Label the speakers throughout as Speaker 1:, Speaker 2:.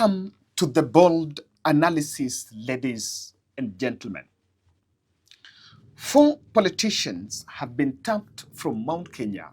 Speaker 1: Welcome to the bold analysis, ladies and gentlemen. 4 politicians have been tapped from Mount Kenya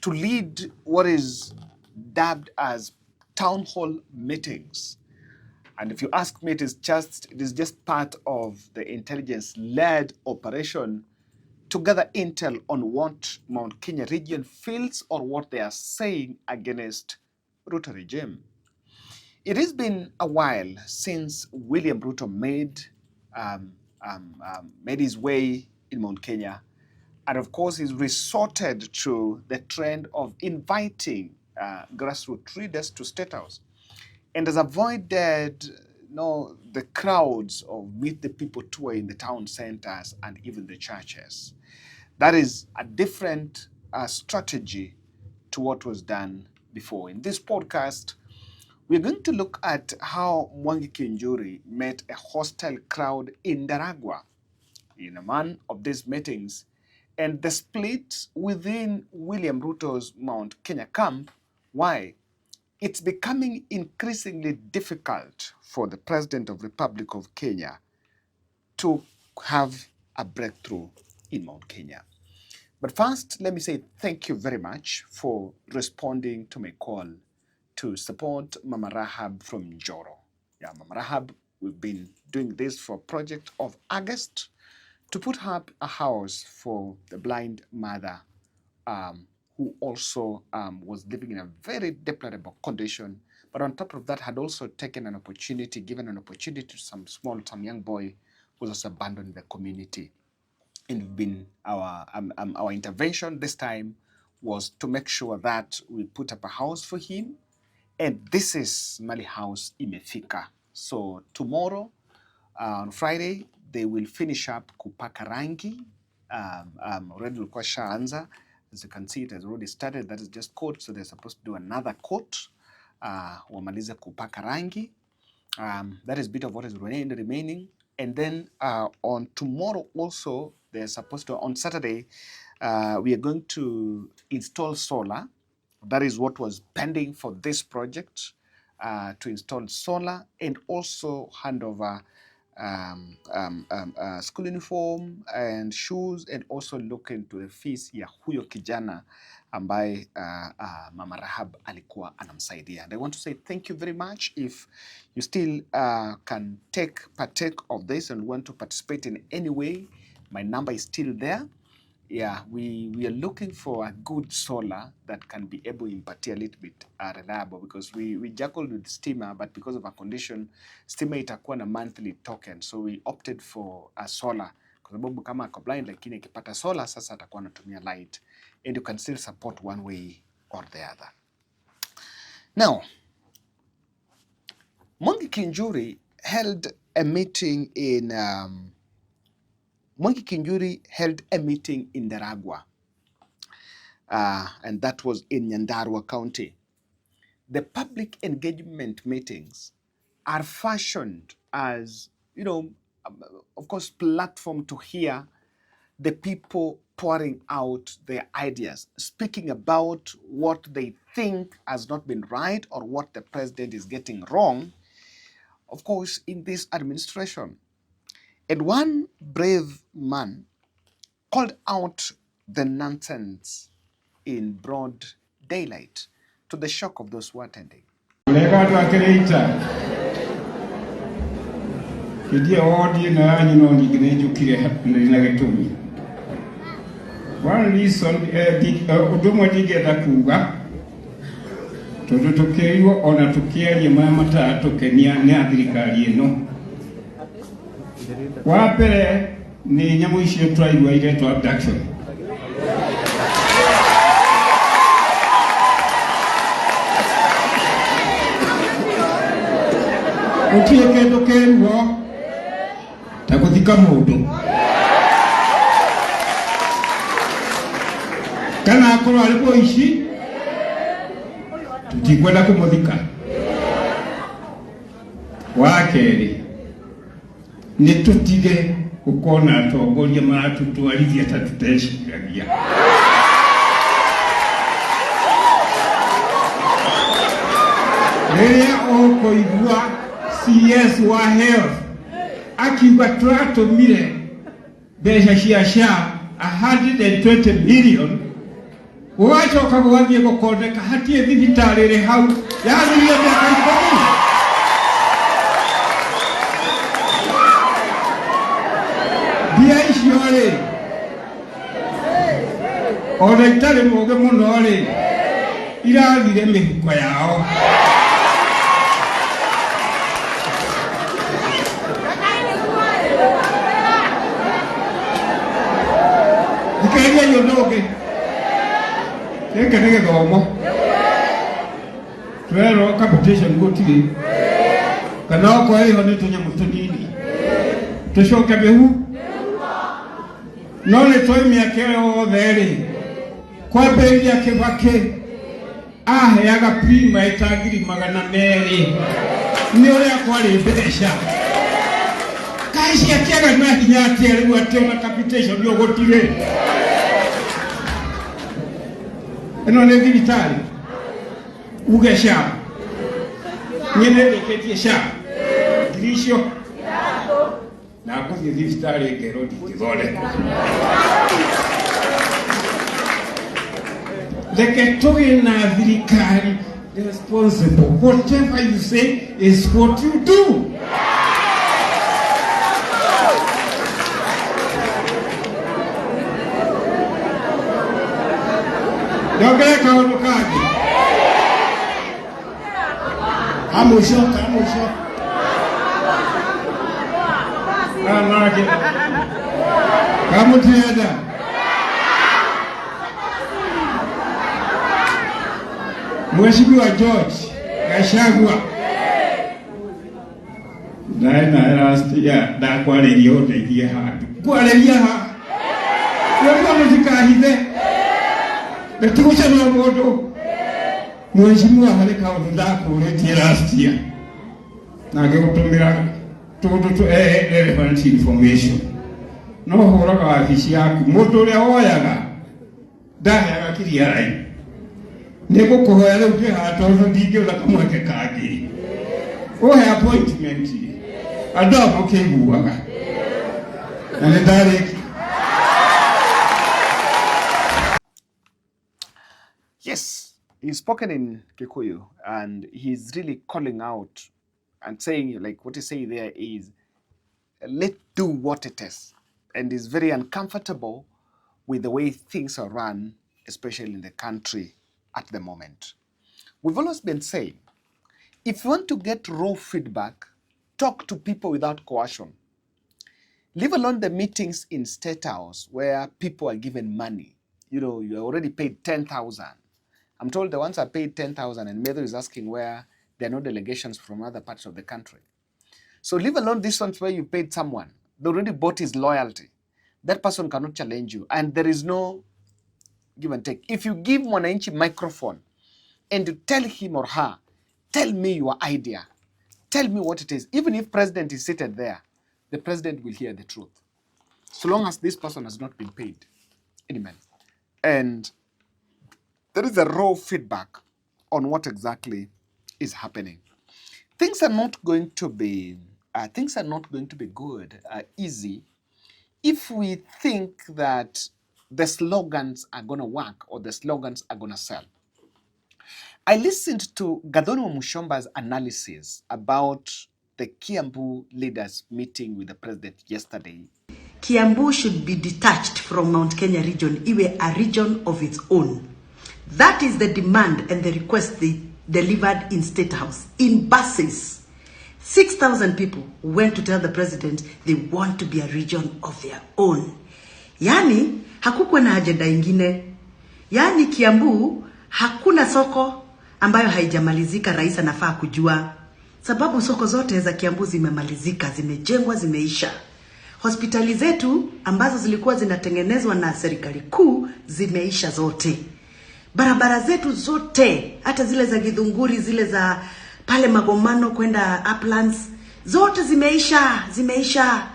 Speaker 1: to lead what is dubbed as town hall meetings. And if you ask me, it is just part of the intelligence-led operation to gather intel on what Mount Kenya region feels or what they are saying against Ruto regime. It has been a while since William Ruto made his way in Mount Kenya, and of course he's resorted to the trend of inviting grassroots leaders to State House, and has avoided the crowds of Meet the People tour in the town centers and even the churches. That is a different strategy to what was done before. In this podcast, we're going to look at how Kiunjuri met a hostile crowd in Ndaragwa in one of these meetings, and the split within William Ruto's Mount Kenya camp. Why? It's becoming increasingly difficult for the President of the Republic of Kenya to have a breakthrough in Mount Kenya. But first, let me say thank you very much for responding to my call to support Mama Rahab from Njoro. Yeah, Mama Rahab, we've been doing this for a project of August to put up a house for the blind mother who also was living in a very deplorable condition. But on top of that, had also given an opportunity to some young boy who was abandoned in the community. And our intervention this time was to make sure that we put up a house for him. And this is Mali House imefika. So tomorrow, on Friday, they will finish up kupaka rangi. Already ulikuwa shaanza. As you can see, it has already started. That is just coat. So they're supposed to do another coat. Wamalize kupaka rangi. That is a bit of what is remaining. And then on tomorrow also, they're supposed to, on Saturday, we are going to install solar. That is what was pending for this project, to install solar and also hand over school uniform and shoes, and also look into the fees ya huyo kijana ambaye Mama Rahab alikuwa anamsaidia. And I want to say thank you very much. If you still can partake of this and want to participate in any way, my number is still there. Yeah, we are looking for a good solar that can be able to be a little bit reliable, because we juggled with Steamer, but because of our condition, Steamer itakuwa na monthly token. So we opted for a solar. Kwa sababu kama ako blind, lakini akipata solar, sasa atakuwa anatumia light. And you can still support one way or the other. Now, Kiunjuri held a meeting in Kiunjuri held a meeting in Ndaragwa, and that was in Ndaragwa County. The public engagement meetings are fashioned as, of course, platform to hear the people pouring out their ideas, speaking about what they think has not been right or what the president is getting wrong, of course, in this administration. And one brave man called out the nonsense in broad daylight, to the shock of those who were attending.
Speaker 2: One reason tutokeriwo ona tukiarie mamata tukenia ni athirikari ino. Wa mbere ni nyamu icio twaigua iretwo abduction. Utie kindu keruo ta guthika mundu kana akorwo ari boici tutikwenda kumuthika. Wa keri ni tutige gukona atongoria maratutwarithia ta tuteciragia. Riria kuigua CS wa health akiuga turatumire mbeca cia SHA 120 million wachoka gwathie gukondeka hatie thibitarĩ ĩrĩ hau yathirire mĩaka 10 mbia icio rĩ ona itarĩ mũũgĩ mũno rĩ irathire mĩhuko yao. Kenya yonoge Kenya nige gomo Twero competition gotire kana ko ari hone tunya mutunini tushoke behu none toimi akero theri kwa bendi akebake yaga prima itagiri magana meri ni ore akwari besha kaisi akiaga na hinya atere gwatema competition yo gotire eno ne vitali uge SHA nyene leketie SHA grisho na kuzi vitali gerodi kizole leketoge na virikari responsible. Whatever you say is what you do. Yogeka onokagi. Amusho. Anake. Kamutieda. Mheshimiwa George Gachagua. Na rastia da kwaleria oteithie handu. Kwaleria ha. Wewe muzikahithe. Betucha na modo. Mheshimiwa halika ondako letie rastia. Na gegutumira to relevant information. No horaga wabici yaku mundu uria woyaga ndaheaga kiriarai. Nego kuhoya leo tu hatozo ndio la kamweke kagi. Ohe appointment. Adobo kebuaga. Na direct.
Speaker 1: Yes, he's spoken in Kikuyu and he's really calling out and saying, like what he say there is, let's do what it is. And he's very uncomfortable with the way things are run, especially in the country at the moment. We've always been saying, if you want to get raw feedback, talk to people without coercion. Leave alone the meetings in State House where people are given money. You know, you already paid 10,000. I'm told the ones are paid 10,000 and Meadow is asking where there are no delegations from other parts of the country. So leave alone these ones where you paid someone. They already bought his loyalty. That person cannot challenge you. And there is no give and take. If you give Mwananchi microphone and you tell him or her, tell me your idea, tell me what it is, even if president is seated there, the president will hear the truth. So long as this person has not been paid. Amen. And there is a raw feedback on what exactly is happening. Things are not going to be good, easy, if we think that the slogans are going to work or the slogans are going to sell. I listened to Gathoni Mushomba's analysis about the Kiambu leaders meeting with the president yesterday.
Speaker 3: Kiambu should be detached from Mount Kenya region, iwe a region of its own. That is the demand and the request they delivered in State House. In buses, 6,000 people went to tell the president they want to be a region of their own. Yani, hakukuwa na agenda ingine. Yani Kiambu, hakuna soko ambayo haijamalizika, rais anafaa kujua. Sababu soko zote za Kiambu zimemalizika, zimejengwa, zimeisha. Hospitali zetu ambazo zilikuwa zinatengenezwa na serikali kuu zimeisha zote. Barabara zetu zote, hata zile za Githunguri, zile za pale Magomano kwenda Uplands, zote zimeisha.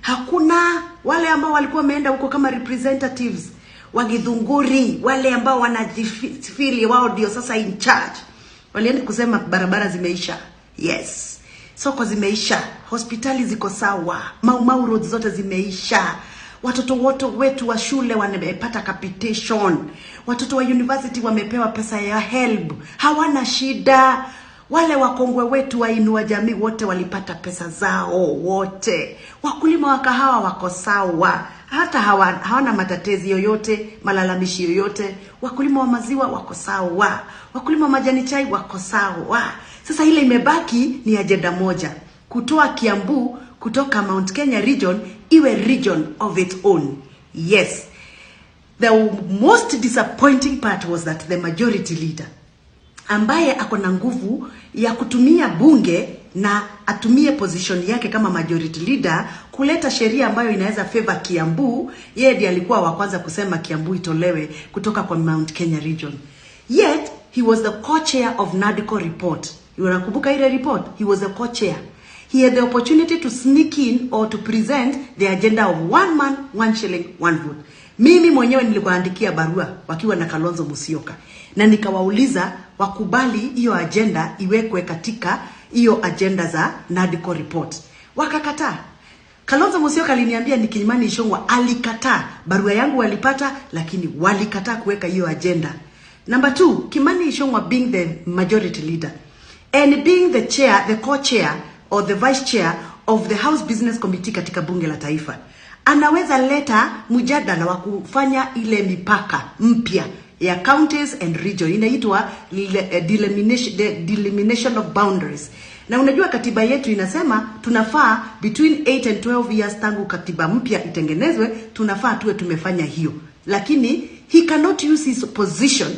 Speaker 3: Hakuna wale ambao walikuwa wameenda huko kama representatives wa Githunguri, wale ambao wanajifili wao ndio sasa in charge. Walienda kusema barabara zimeisha. Yes. Soko zimeisha, hospitali ziko sawa, Mau roads zote zimeisha. Watoto wote wetu wa shule wamepata capitation. Watoto wa university wamepewa pesa ya HELB. Hawana shida. Wale wakongwe wetu wa Inua Jamii wote walipata pesa zao wote. Wakulima wa kahawa wako sawa. Hata hawana matatezi yoyote, malalamishi yoyote. Wakulima wa maziwa wako sawa. Wakulima wa majani chai wako sawa. Sasa ile imebaki ni ajenda moja. Kutoa Kiambu kutoka Mount Kenya region iwe region of its own. Yes. The most disappointing part was that the majority leader ambaye ako na nguvu ya kutumia bunge na atumie position yake kama majority leader kuleta sheria ambayo inaweza favor Kiambu, yeye ndiye alikuwa wa kwanza kusema Kiambu itolewe kutoka kwa Mount Kenya region. Yet he was the co-chair of Ndaragwa report. Unakumbuka ile report? He was the co-chair. He had the opportunity to sneak in or to present the agenda of one man, one shilling, one vote. Mimi mwenyewe nilikuandikia barua wakiwa na Kalonzo Musyoka na nikawauliza wakubali hiyo agenda iwekwe katika hiyo agenda za Ndaragwa report. Wakakataa. Kalonzo Musyoka aliniambia ni Kimani Ichung'wah alikataa. Barua yangu walipata lakini walikataa kuweka hiyo agenda. Number 2, Kimani Ichung'wah being the majority leader and being the chair, the co-chair or the vice chair of the House Business Committee katika bunge la taifa, anaweza leta mjadala wa kufanya ile mipaka mpya ya counties and region, inaitwa delimitation of boundaries. Na unajua katiba yetu inasema tunafaa between 8 and 12 years tangu katiba mpya itengenezwe, tunafaa tuwe tumefanya hiyo. Lakini he cannot use his position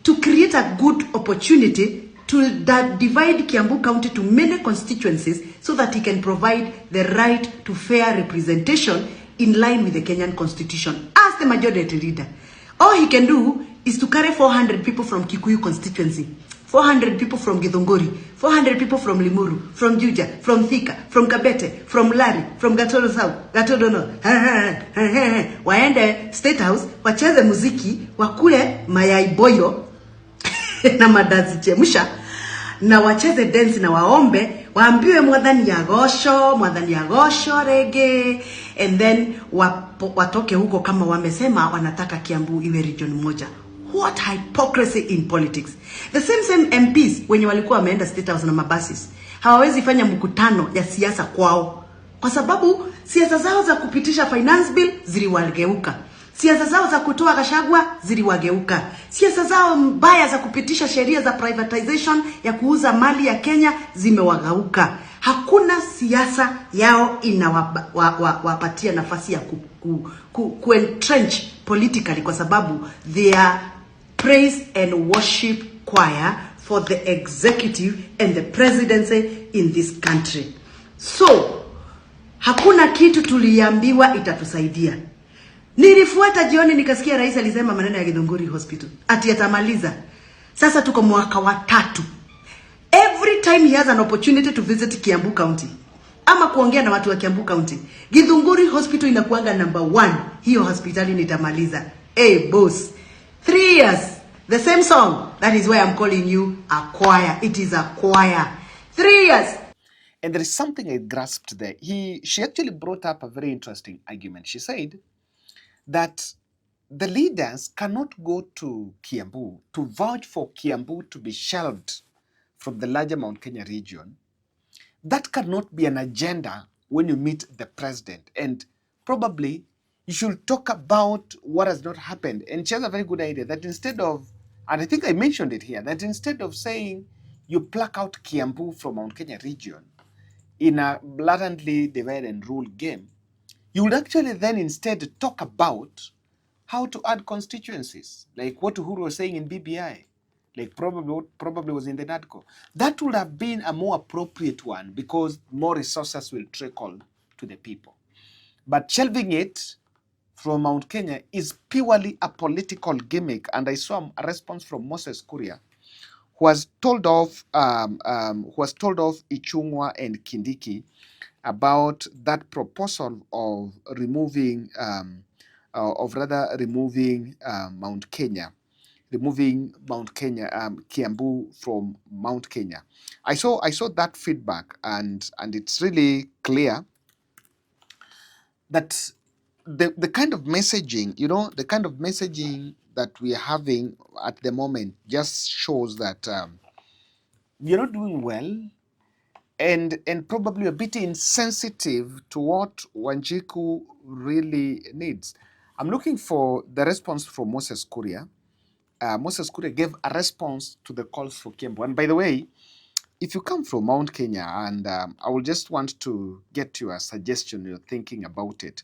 Speaker 3: to create a good opportunity to divide Kiambu County to many constituencies so that he can provide the right to fair representation in line with the Kenyan constitution as the majority leader. All he can do is to carry 400 people from Kikuyu constituency, 400 people from Githunguri, 400 people from Limuru, from Juja, from Thika, from Kabete, from Lari, from Gatodo South, Gatodo North. Waende State House, wacheze muziki, wakule mayai boyo na madazi chemusha, na wacheze dance na waombe, waambiwe mwadhani ya gosho rege, and then watoke huko kama wamesema wanataka Kiambu iwe region moja. What hypocrisy in politics. The same MPs wenye walikuwa wameenda State House na mabasis hawawezi fanya mkutano ya siasa kwao kwa sababu siasa zao za kupitisha finance bill ziliwageuka. Siasa zao za kutoa Gachagua ziliwageuka. Siasa zao mbaya za kupitisha sheria za privatization ya kuuza mali ya Kenya zimewageuka. Hakuna siasa yao inawapatia nafasi ya entrench politically kwa sababu they are praise and worship choir for the executive and the presidency in this country. So, hakuna kitu tuliambiwa itatusaidia. Nilifuata jioni nikasikia rais alisema maneno ya Githunguri Hospital ati atamaliza. Sasa tuko mwaka wa 3. Every time he has an opportunity to visit Kiambu County ama kuongea na watu wa Kiambu County, Githunguri Hospital inakuanga number 1. Hiyo hospitali nitamaliza. Hey boss, 3 years, the same song. That is why I'm calling you a choir. It is a choir. 3 years.
Speaker 1: And there is something I grasped there. She actually brought up a very interesting argument. She said that the leaders cannot go to Kiambu to vouch for Kiambu to be shelved from the larger Mount Kenya region. That cannot be an agenda when you meet the president. And probably you should talk about what has not happened. And she has a very good idea that instead of, and I think I mentioned it here, that instead of saying you pluck out Kiambu from Mount Kenya region in a blatantly divide and rule game, you would actually then instead talk about how to add constituencies, like what Uhuru was saying in BBI, like probably was in the NADCO. That would have been a more appropriate one because more resources will trickle to the people. But shelving it from Mount Kenya is purely a political gimmick, and I saw a response from Moses Kuria, who was told off Ichung'wah and Kindiki about that proposal of removing Mount Kenya removing Mount Kenya, Kiambu from Mount Kenya. I saw that feedback, and it's really clear that the kind of messaging, the kind of messaging that we are having at the moment just shows that we're not doing well, and probably a bit insensitive to what Wanjiku really needs. I'm looking for the response from Moses Kuria. Moses Kuria gave a response to the calls for Kiambu. And by the way, if you come from Mount Kenya, and I will just want to get your suggestion, your thinking about it.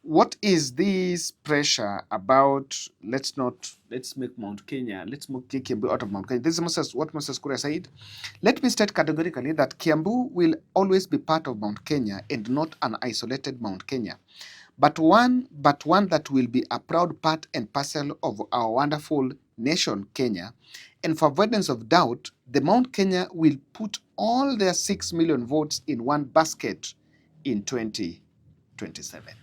Speaker 1: What is this pressure about? Let's make Mount Kenya, let's make Kiambu out of Mount Kenya. This is what Moses Kuria said. Let me state categorically that Kiambu will always be part of Mount Kenya and not an isolated Mount Kenya, but one that will be a proud part and parcel of our wonderful nation, Kenya. And for avoidance of doubt, the Mount Kenya will put all their 6 million votes in one basket in 2027.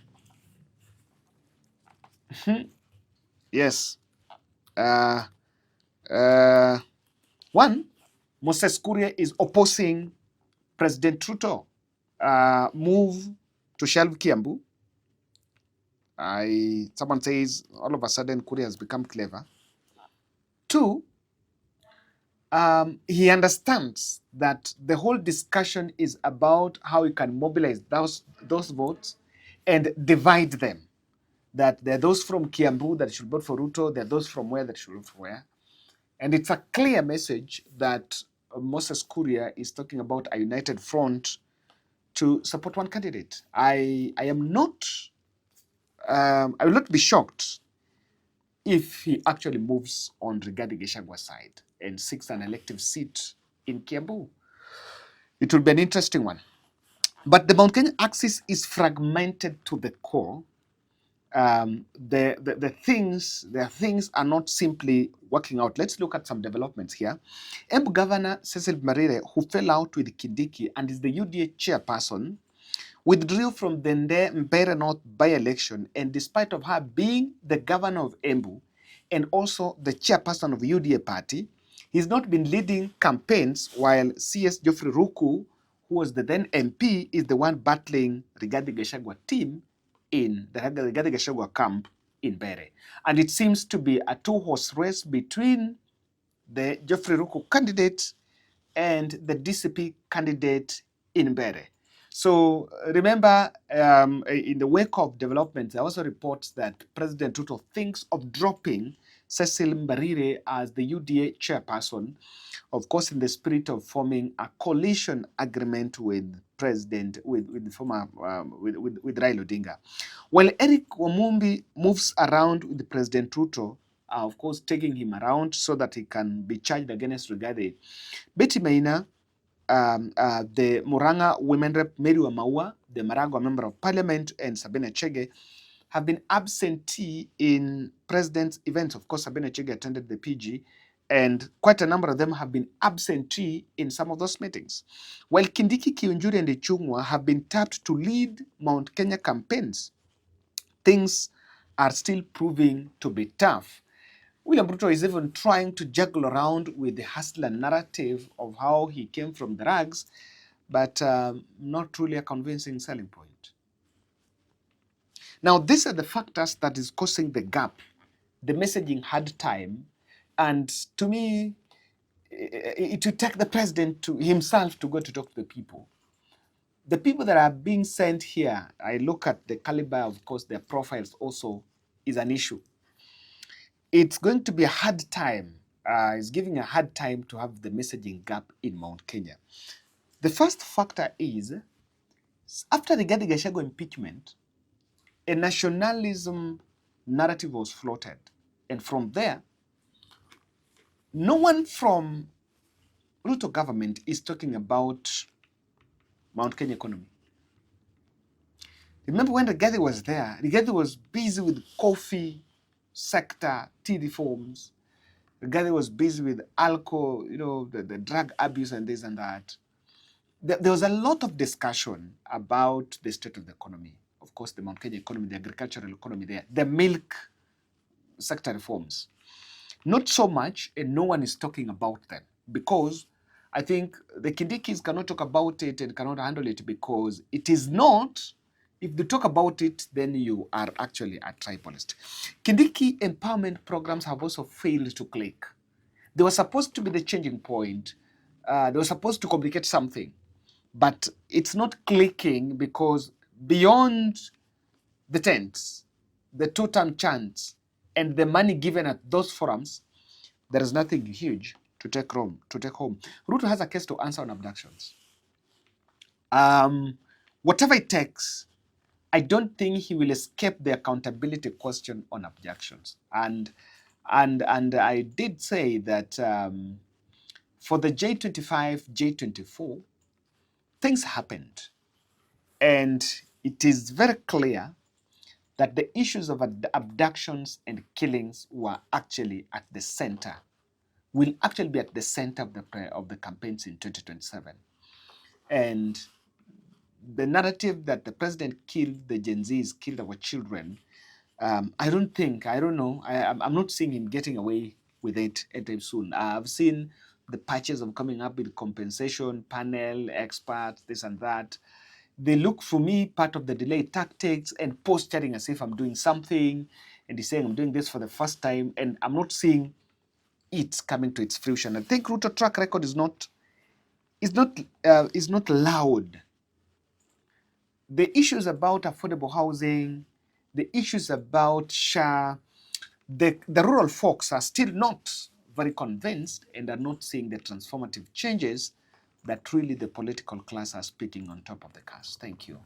Speaker 1: Yes. One, Moses Kuria is opposing President Ruto move to shelve Kiambu. Someone says all of a sudden Kuria has become clever. Two, he understands that the whole discussion is about how you can mobilize those votes and divide them. That there are those from Kiambu that should vote for Ruto, there are those from where that should vote for where. And it's a clear message that Moses Kuria is talking about a united front to support one candidate. I will not be shocked if he actually moves on Rigathi Gachagwa's side and seeks an elective seat in Kiambu. It will be an interesting one. But the Mount Kenya axis is fragmented to the core. The things are not simply working out. Let's look at some developments here. Embu Governor Cecil Marire, who fell out with Kindiki and is the UDA chairperson, withdrew from the Mbere North by-election, and despite of her being the governor of Embu and also the chairperson of the UDA party, he's not been leading campaigns, while CS Geoffrey Ruku, who was the then MP, is the one battling Rigathi Gachagua team in the Rigathi Gachagua camp in Mbere. And it seems to be a two-horse race between the Geoffrey Ruku candidate and the DCP candidate in Mbere. So remember, in the wake of developments, there are also reports that President Ruto thinks of dropping Cecil Mbarire as the UDA chairperson, of course, in the spirit of forming a coalition agreement with Raila Odinga. While Eric Wamumbi moves around with President Ruto, of course, taking him around so that he can be charged against Rigathi, Betty Maina, the Muranga Women Rep Mary Wamaua, the Ndaragwa Member of Parliament, and Sabina Chege have been absentee in president's events. Of course, Sabina Chege attended the PG, and quite a number of them have been absentee in some of those meetings. While Kindiki, Kiunjuri, and Ichung'wa have been tapped to lead Mount Kenya campaigns, things are still proving to be tough. William Ruto is even trying to juggle around with the hustler narrative of how he came from the rags, but not really a convincing selling point. Now, these are the factors that is causing the gap, the messaging hard time, and to me, it will take the president to himself to go to talk to the people. The people that are being sent here, I look at the caliber, of course, their profiles also is an issue. It's going to be a hard time. It's giving a hard time to have the messaging gap in Mount Kenya. The first factor is, after the Rigathi Gachagua impeachment, a nationalism narrative was floated. And from there, no one from Ruto government is talking about Mount Kenya economy. Remember when Rigathi was there, Rigathi was busy with coffee sector, tea reforms. Rigathi was busy with alcohol, the drug abuse and this and that. There was a lot of discussion about the state of the economy. Of course, the Mount Kenya economy, the agricultural economy there, the milk sector reforms. Not so much, and no one is talking about them, because I think the Kindikis cannot talk about it and cannot handle it, because it is not, if they talk about it, then you are actually a tribalist. Kindiki empowerment programs have also failed to click. They were supposed to be the changing point. They were supposed to communicate something, but it's not clicking, because beyond the tents, the two-term chants, and the money given at those forums, there is nothing huge to take home. Ruto has a case to answer on abductions. Whatever it takes, I don't think he will escape the accountability question on abductions. And I did say that for the J25, J24, things happened, and it is very clear that the issues of abductions and killings were actually at the center, will actually be at the center of the campaigns in 2027. And the narrative that the president killed the Gen Zs, killed our children, I don't know, I'm not seeing him getting away with it anytime soon. I've seen the patches of coming up with compensation, panel, experts, this and that. They look, for me, part of the delay tactics and posturing as if I'm doing something, and he's saying I'm doing this for the first time, and I'm not seeing it coming to its fruition. I think Ruto track record is not loud. The issues about affordable housing, the issues about SHA, the rural folks are still not very convinced and are not seeing the transformative changes that really the political class are speaking on top of the cast. Thank you.